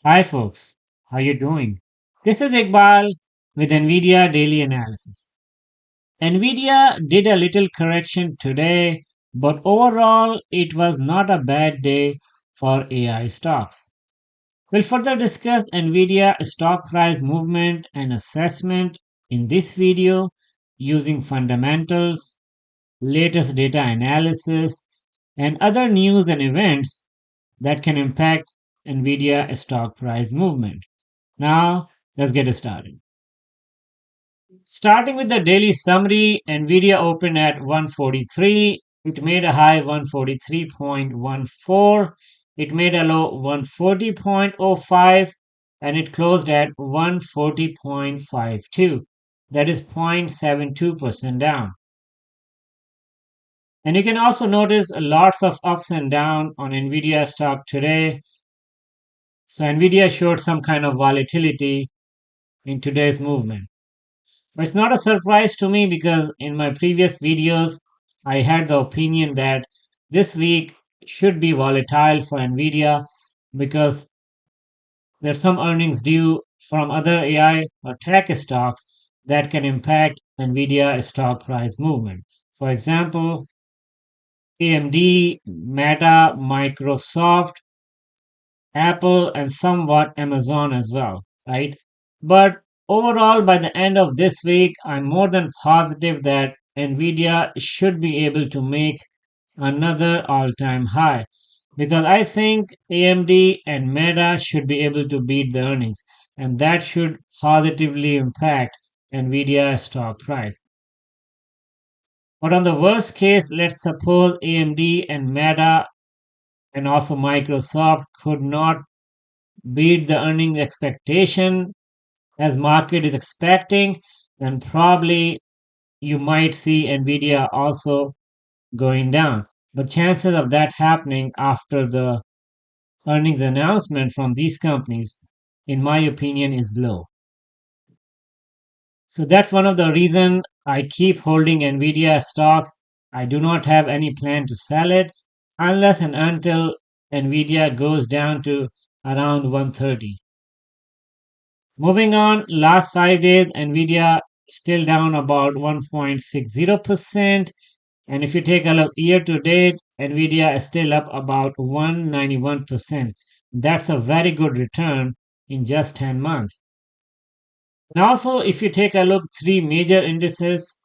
Hi folks, how you doing? This is Iqbal with NVIDIA Daily Analysis. NVIDIA did a little correction today, but overall it was not a bad day for AI stocks. We'll further discuss NVIDIA stock price movement and assessment in this video using fundamentals, latest data analysis, and other news and events that can impact NVIDIA stock price movement. Now, let's get started. Starting with the daily summary, Nvidia opened at 143. It made a high 143.14. It made a low 140.05 and it closed at 140.52. That is 0.72% down. And you can also notice lots of ups and downs on Nvidia stock today. So Nvidia showed some kind of volatility in today's movement. But it's not a surprise to me because in my previous videos, I had the opinion that this week should be volatile for Nvidia because there's some earnings due from other AI or tech stocks that can impact Nvidia stock price movement. For example, AMD, Meta, Microsoft, Apple, and somewhat Amazon as well, right? But overall, by the end of this week, I'm more than positive that Nvidia should be able to make another all time high because I think AMD and Meta should be able to beat the earnings, and that should positively impact Nvidia stock price. But on the worst case, let's suppose AMD and Meta and also Microsoft could not beat the earnings expectation as market is expecting, then probably you might see Nvidia also going down. But chances of that happening after the earnings announcement from these companies, in my opinion, is low. So that's one of the reason I keep holding Nvidia stocks. I do not have any plan to sell it unless and until Nvidia goes down to around 130. Moving on, last 5 days, Nvidia still down about 1.60%. And if you take a look year to date, Nvidia is still up about 191%. That's a very good return in just 10 months. And also, if you take a look, three major indices,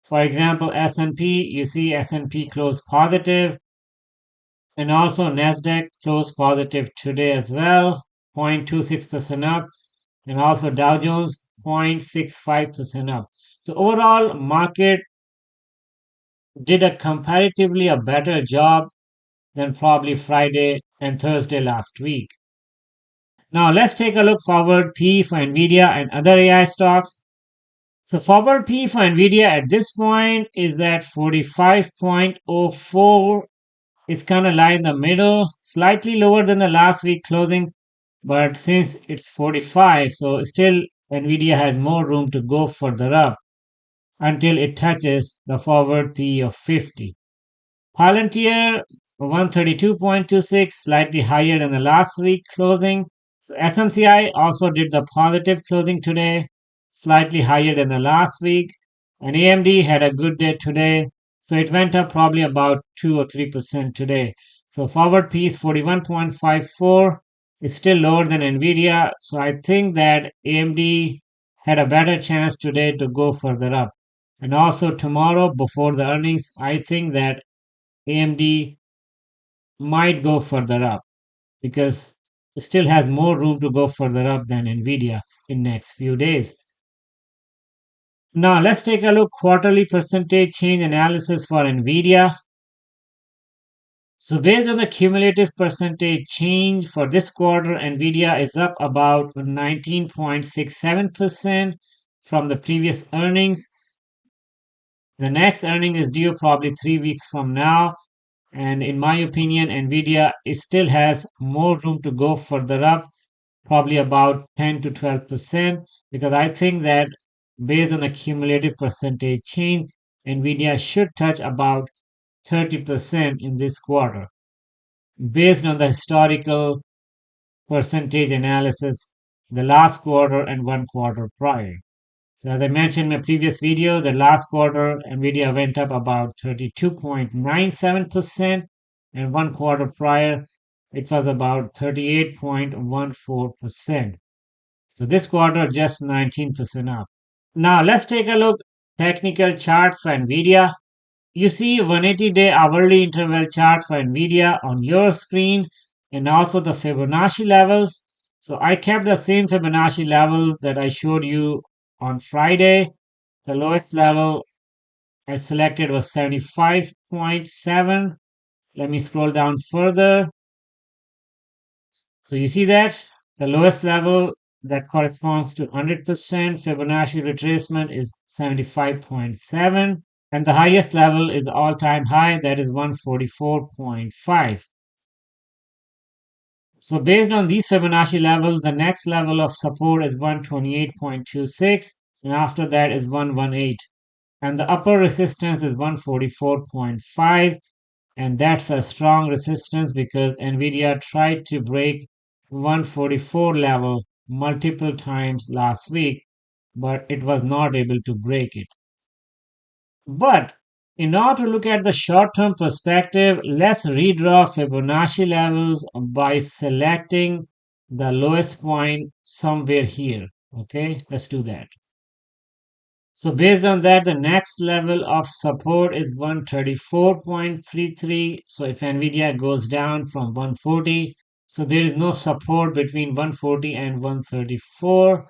for example, S&P, you see S&P closed positive, and also Nasdaq closed positive today as well, 0.26% up, and also Dow Jones 0.65% up. So overall, market did a comparatively a better job than probably Friday and Thursday last week. Now let's take a look forward P for Nvidia and other AI stocks. So forward P for Nvidia at this point is at 45.04. It's kind of lie in the middle, slightly lower than the last week closing, but since it's 45, so still Nvidia has more room to go further up until it touches the forward P of 50. Palantir 132.26, slightly higher than the last week closing. So SMCI also did the positive closing today, slightly higher than the last week. And AMD had a good day today, so it went up probably about 2 or 3% today. So forward piece 41.54 is still lower than Nvidia, so I think that AMD had a better chance today to go further up. And also tomorrow before the earnings, I think that AMD might go further up because it still has more room to go further up than Nvidia in next few days. Now let's take a look quarterly percentage change analysis for Nvidia. So based on the cumulative percentage change for this quarter, Nvidia is up about 19.67% from the previous earnings. The next earning is due probably 3 weeks from now. And in my opinion, Nvidia still has more room to go further up, probably about 10 to 12%, because I think that based on the cumulative percentage change, Nvidia should touch about 30% in this quarter, based on the historical percentage analysis, the last quarter and 1 quarter prior. So as I mentioned in my previous video, the last quarter Nvidia went up about 32.97%, and 1 quarter prior it was about 38.14%. So this quarter just 19% up. Now let's take a look technical charts for Nvidia. You see 180-day hourly interval chart for Nvidia on your screen and also the Fibonacci levels. So I kept the same Fibonacci levels that I showed you on Friday. The lowest level I selected was 75.7. Let me scroll down further. So you see that the lowest level that corresponds to 100% Fibonacci retracement is 75.7, and the highest level is the all-time high, that is 144.5. So based on these Fibonacci levels, the next level of support is 128.26, and after that is 118, and the upper resistance is 144.5, and that's a strong resistance because Nvidia tried to break 144 level multiple times last week, but it was not able to break it. But in order to look at the short-term perspective, let's redraw Fibonacci levels by selecting the lowest point somewhere here. Okay, let's do that. So based on that, the next level of support is 134.33. So if Nvidia goes down from 140, so there is no support between 140 and 134.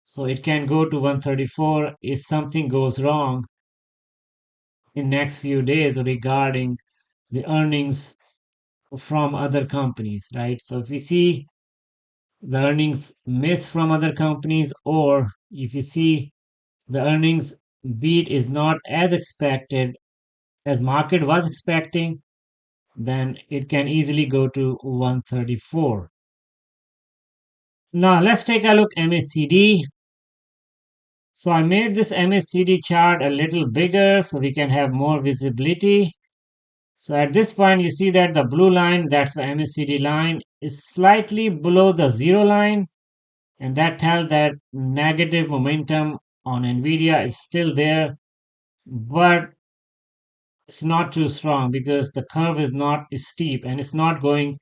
So it can go to 134 if something goes wrong in next few days regarding the earnings from other companies, right? So if we see the earnings miss from other companies, or if you see the earnings beat is not as expected as market was expecting, then it can easily go to 134. Now let's take a look MACD. So I made this MACD chart a little bigger so we can have more visibility. So at this point you see that the blue line, that's the MACD line, is slightly below the zero line, and that tells that negative momentum on Nvidia is still there, but it's not too strong because the curve is not steep and it's not going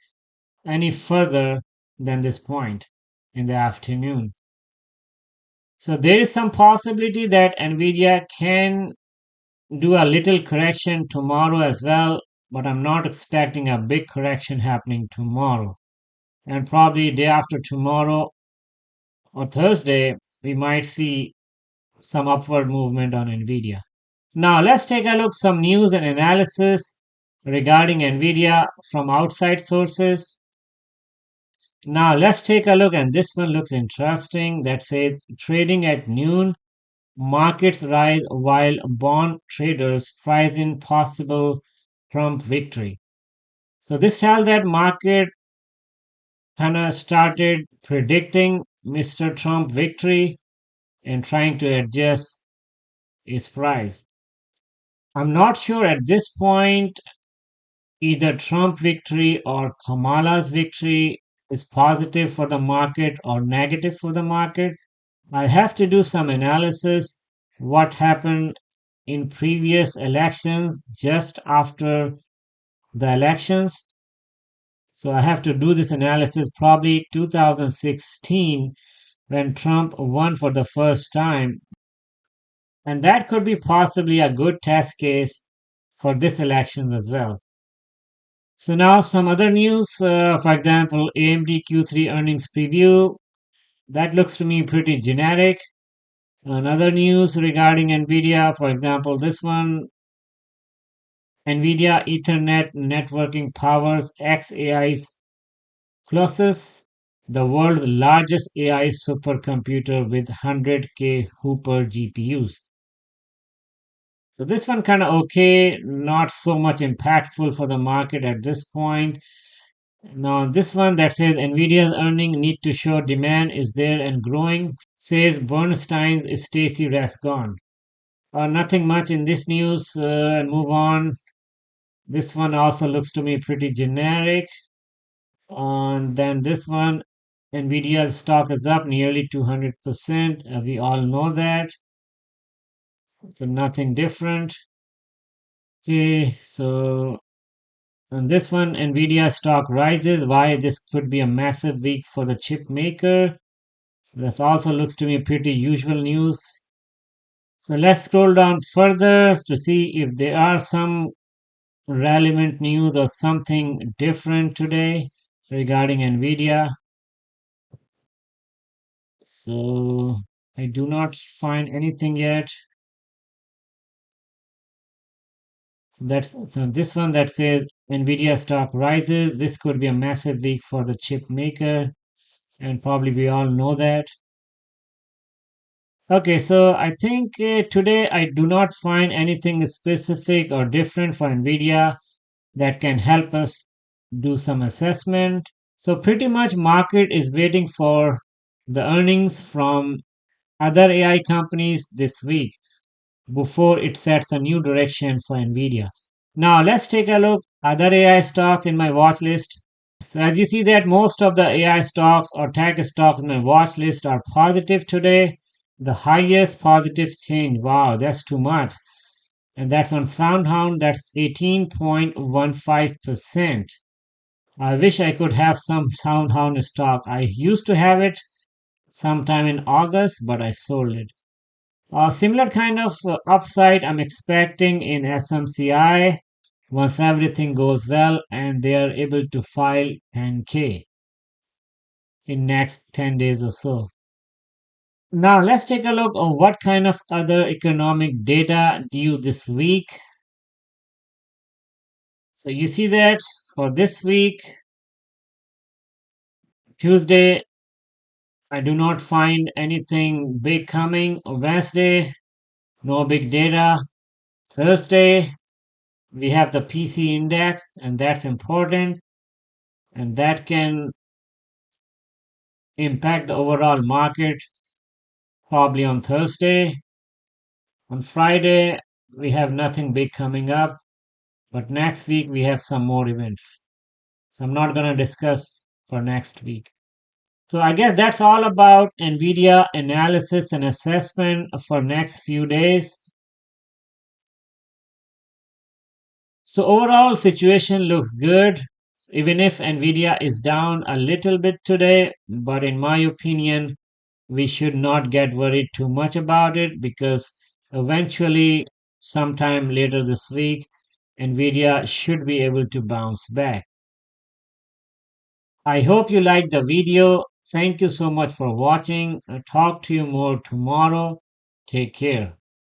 any further than this point in the afternoon. So there is some possibility that Nvidia can do a little correction tomorrow as well, but I'm not expecting a big correction happening tomorrow. And probably day after tomorrow or Thursday, we might see some upward movement on Nvidia. Now let's take a look some news and analysis regarding Nvidia from outside sources. Now let's take a look, and this one looks interesting. That says trading at noon, markets rise while bond traders price in possible Trump victory. So this tells that market kind of started predicting Mr. Trump victory and trying to adjust its price. I'm not sure at this point either Trump victory or Kamala's victory is positive for the market or negative for the market. I have to do some analysis what happened in previous elections just after the elections. So I have to do this analysis probably 2016 when Trump won for the first time. And that could be possibly a good test case for this election as well. So now some other news, for example, AMD Q3 earnings preview. That looks to me pretty generic. Another news regarding NVIDIA, for example, this one, NVIDIA Ethernet networking powers xAI's Colossus, the world's largest AI supercomputer with 100K Hooper GPUs. So this one kind of okay, not so much impactful for the market at this point. Now this one that says Nvidia's earning need to show demand is there and growing, says Bernstein's Stacy Rasgon. Nothing much in this news, and move on. This one also looks to me pretty generic. And then this one, Nvidia's stock is up nearly 200%. We all know that. So nothing different. Okay, so on this one, Nvidia stock rises. Why? This could be a massive week for the chip maker. This also looks to me pretty usual news. So let's scroll down further to see if there are some relevant news or something different today regarding Nvidia. So I do not find anything yet. So this one that says Nvidia stock rises. This could be a massive week for the chip maker, and probably we all know that. Okay, so I think today I do not find anything specific or different for Nvidia that can help us do some assessment. So pretty much market is waiting for the earnings from other AI companies this week before it sets a new direction for Nvidia. Now let's take a look other AI stocks in my watch list. So as you see that most of the AI stocks or tech stocks in my watch list are positive today. The highest positive change. Wow, that's too much. And that's on SoundHound, that's 18.15%. I wish I could have some SoundHound stock. I used to have it sometime in August, but I sold it. A similar kind of upside I'm expecting in SMCI once everything goes well and they are able to file 10K in next 10 days or so. Now let's take a look at what kind of other economic data due this week. So you see that for this week, Tuesday, I do not find anything big coming. Wednesday, no big data. Thursday, we have the PC index, and that's important, and that can impact the overall market probably on Thursday. On Friday, we have nothing big coming up, but next week we have some more events. So I'm not going to discuss for next week. So I guess that's all about NVIDIA analysis and assessment for next few days. So overall situation looks good, even if NVIDIA is down a little bit today, but in my opinion, we should not get worried too much about it because eventually, sometime later this week, NVIDIA should be able to bounce back. I hope you liked the video. Thank you so much for watching. I'll talk to you more tomorrow. Take care.